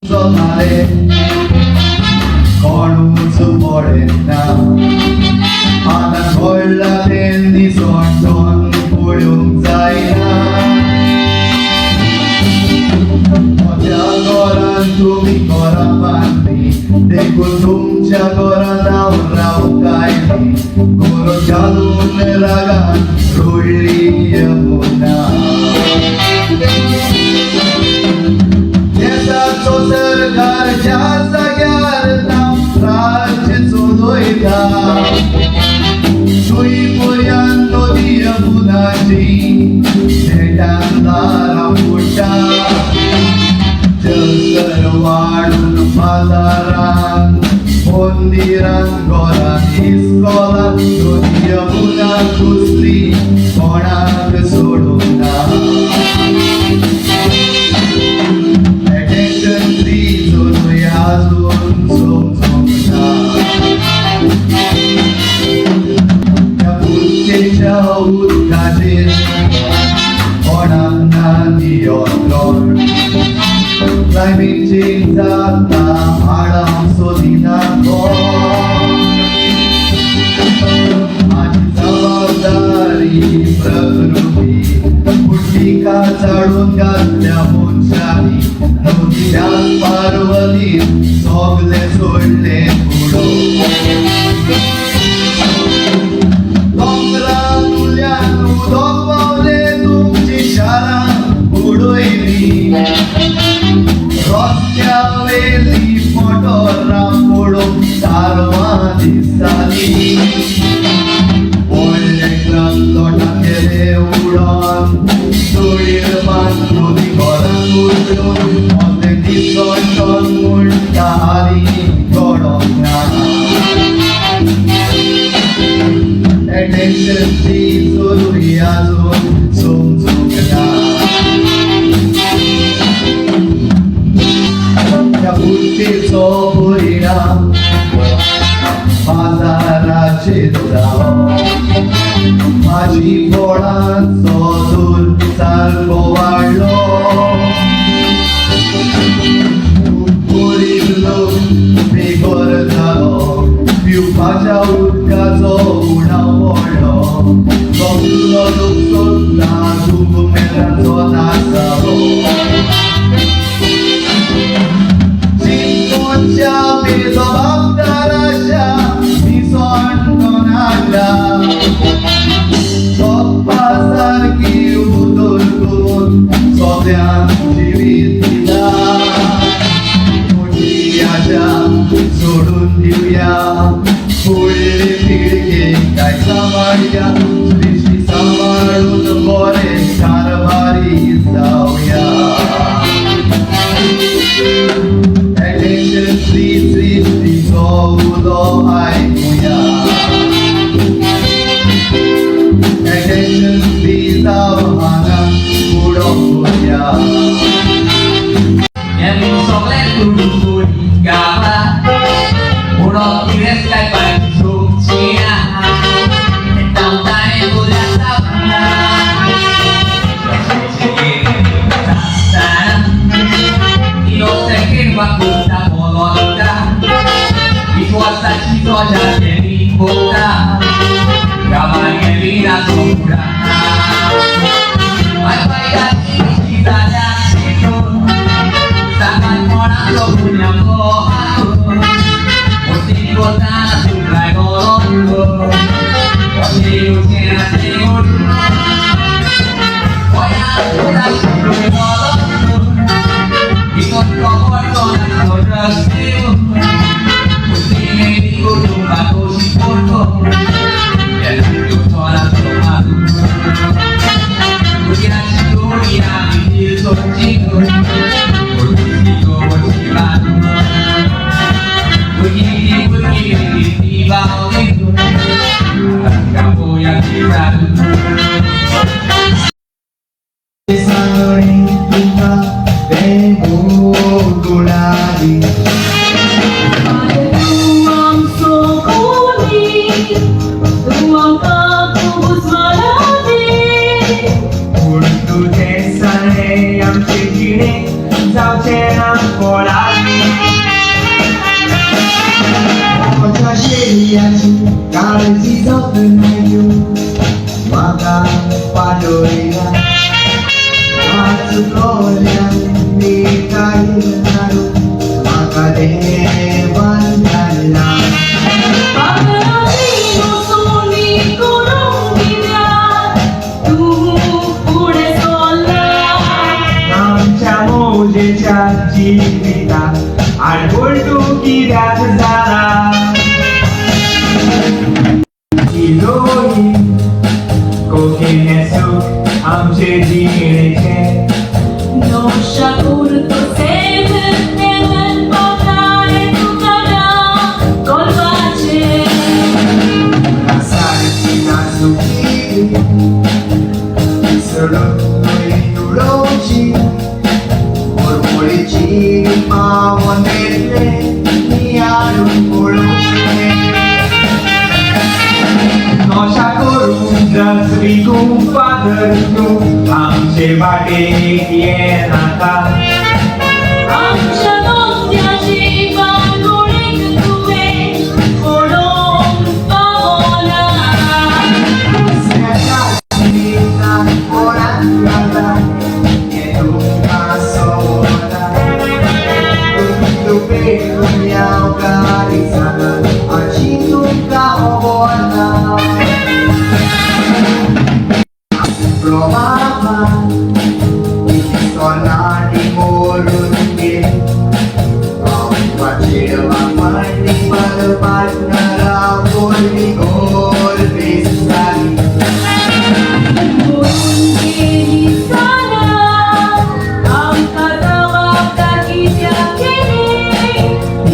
Sonare Cornus Morena Ana Golla Tenni Sorton Pulum Zaina Moja Goran Tumi Korapandi Dekul Tumcha Goranau Rau Kaili Goro Jalun Ragan Ruli Yamuna सरकारच्या जाग्यार राज्याचो दोयता सुईपर्यंत नदी यमुनाची नेटान दारां फुटा जलसर वाडून बाजारान मंदिरान घरान इस्कॉलान नदी यमुना कुसली कोणाक सोडूंक ना Climate change आता आडाम सोदिना माझी जबाबदारी प्रकृती पुटिका चाडून घातल्या मनशांनी नदीच्या पार्वतीन सगळे सोडले दोंगरां तुल्यान उदक पावले तुमची शारां उडयली रस्त्यावेली मोटरां पडून तारवां दिसताली व्हडले ट्रक लोटां गेले उडोन सोडीर बांदून घरां उडून मोटे दिसोन म्हणटा हाली घडोंक ना Attention please जरुरी आजून समजूंक ना त्या बुद्धीचो परिणाम बाजाराचेर जावप माझी बोळांचो दूर सारको वाडलो गरीब लोक बेघर जालो पिवपाच्या उदकाचो उणाव पडलो कसलो लोक सोदता घुममेराचो नाश जालो चिंतोच्या बेजबाबदाराच्या दिसोंडोनाच्या सोप्पा सारकी उदर करून सोब्यांक जिवीत दिला मोठी आशा सोडून दिवया फुडले पिळगेक काय सांबाळया सृश्टी सांबाळून बरे कारभारी जावया Attention please सृष्टीचो उलो आयकुया Attention please आव्हानाक फुडो करुया Yang soleh duduk di gala Udah kires kai pancung cia Tentang tai udah sabna Sana Iyo sekin waktu tak molota Isuasa cito jadi kota Kamarnya bina sumbrana Bye-bye dan ini kita dan situ Sangat orang lo punya kohan Mesti kota sukai golong Mesti usia timur Koyak udah sukai golong Ikut kokor konak kodak siu Mesti ngedi kudu bagus si foto Ya itu sholat somalu Kukiran si dunia bidil sojiku Begini tiba itu kamu yang kita Saling kita lagi Ada ruang sokoni, ruang kabus maladi Untuk desa yang segini Kau cenang pola याची काळजी जपणार घेऊ मागा पाडोळ्या वाचुकोल्या मी काही नारू मागा देवान घालला मोजेच्या जीवितात आठवण तू किऱ्यात झाला हिरोई कोकिने सुख आमचे जिणेचे Noșa curto seven neven pagare tu cara colvace Sarci nazuki Sărătului nuroci Mormolici mamonele Iarul poloce नशा करून जसवी गुंफादर तू आमचे वाटेक येनाका आमच्या दोस्त्याची बांदोळीक तुवें ओडून पावला दुसऱ्याच्या जिवितान कोणाक घाला हे तुमका सोडा तुमचे तुमया गाडी झाला आजी तुमका होवना Promava Sonati morun ge Pachirva mani malpatnara Polni gol besali Mungkin sana angka tawaka kita kini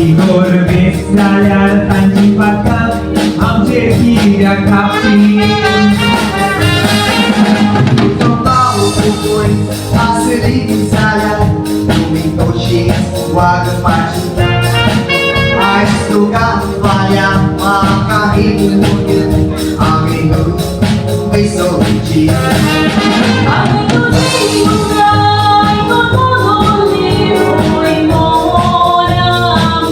Igor besnalyar tanji pakak आमचे किऱ्या copy Foi asli saya Tumi toshis wagpachi Aistuga vaya makahimudil Aminu misochi Ang tuloy mungay Konkani mo lang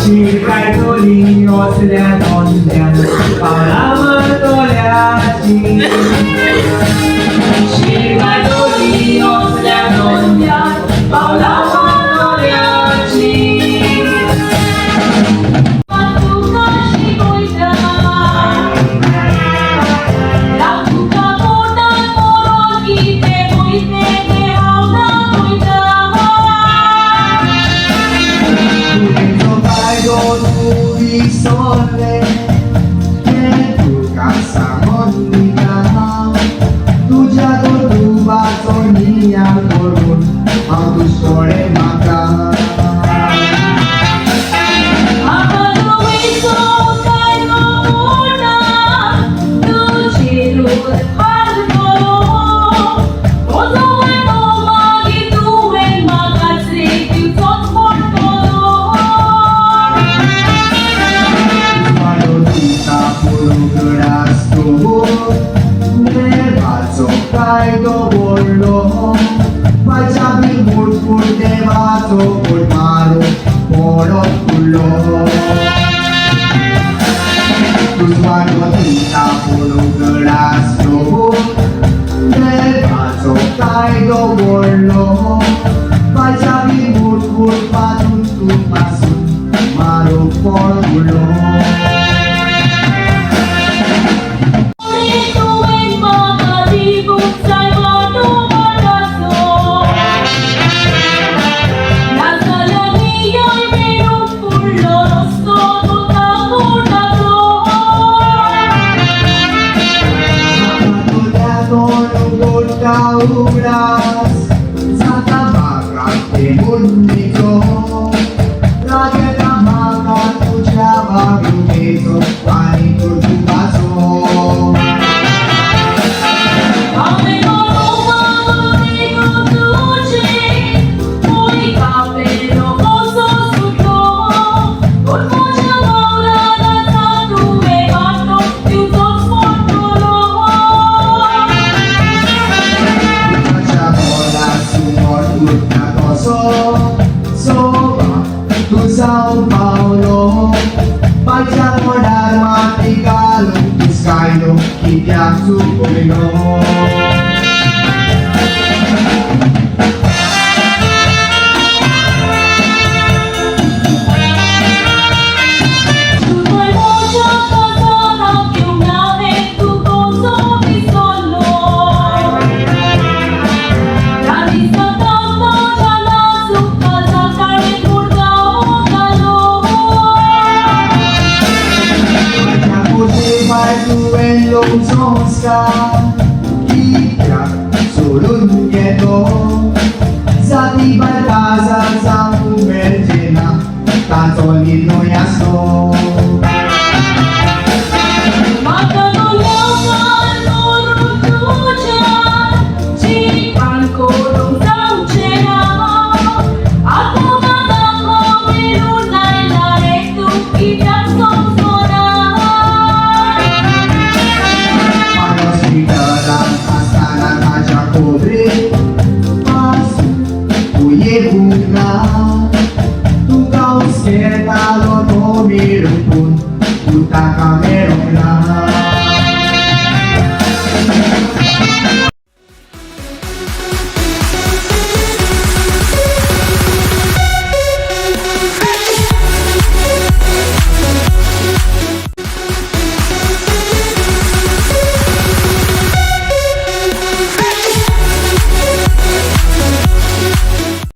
Chirkai toli osल्या नोंद्यान पावला तोल्याची Chirkai toli osल्या नोंद्यान पावला तोल्याची Sole che tu casa monica tuja do tuba sonia korun aku sore maka Kaido bollo Pajabi mut devato Mut maru polo kullo Tusmano tita polo grasso Devato kaido bollo Pajabi mut patun tu pasun Maru polo kullo Kauras Santa Magate Munito Rageta Maga Tujava Rumeto Pani Turtubaso Sao Paulo Pagsa modal matigalo Iskaino kitiak supulino Tuoi voce sarà che un grave tu posso mi solo La vista tanto già la su casa carne curda o calor Pagkakuti pai tuen long sonska Kitiak sulun keto Sa tibay pasang sang merjena Tansolin no yaso Magkakulakan urut tujan Cipan kulong tangcena Ako matako milunay na ito Kitang songsonan Panos biglang astana kajak pobre Pasu kuye bunga Tugaw sketalo to mirupun Puta kame